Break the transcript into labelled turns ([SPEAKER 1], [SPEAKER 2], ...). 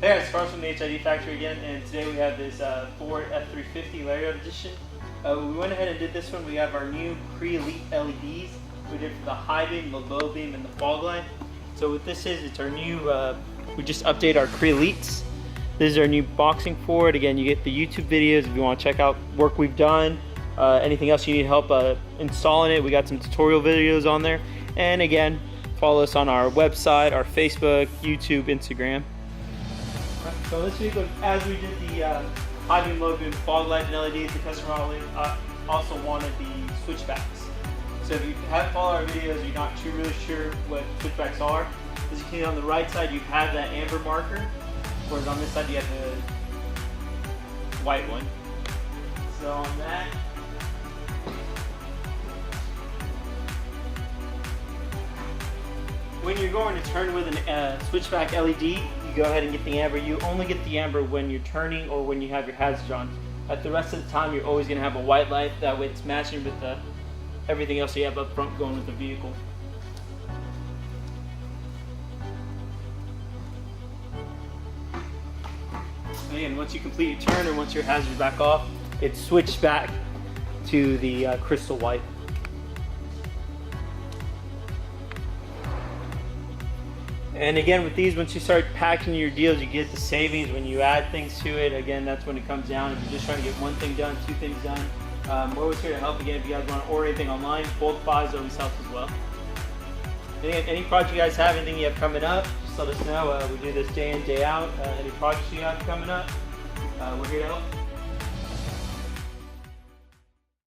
[SPEAKER 1] Hey, it's Carl from the HID factory again, and today we have this Ford F350 Lariat edition. We went ahead and did this one. We have our new Cree Elite LEDs. We did for the high beam, the low beam, and the fog light. So what this is, it's our new, we just update our Cree Elites. This is our new boxing for it. Again, you get the YouTube videos if you want to check out work we've done. Anything else you need help installing it, we got some tutorial videos on there. And again, follow us on our website, our Facebook, YouTube, Instagram. So this week, as we did the high beam, low beam, fog light, and LEDs, the customer also wanted the switchbacks. So if you haven't followed our videos, you're not really sure what switchbacks are. As you can see on the right side, you have that amber marker, whereas on this side you have the white one. So on that, when you're going to turn with a switchback LED, you go ahead and get the amber. You only get the amber when you're turning or when you have your hazards on. At the rest of the time, you're always going to have a white light. That way it's matching with everything else you have up front going with the vehicle. Again, once you complete your turn or once your hazard's back off, it's switched back to the crystal white. And again, with these, once you start packing your deals, you get the savings. When you add things to it, again, that's when it comes down. If you're just trying to get one thing done, two things done, we're always here to help. Again, if you guys want to order anything online, bulk buys always helps as well. Again, any project you guys have, anything you have coming up, just let us know. We do this day in, day out. Any projects you have coming up, we're here to help.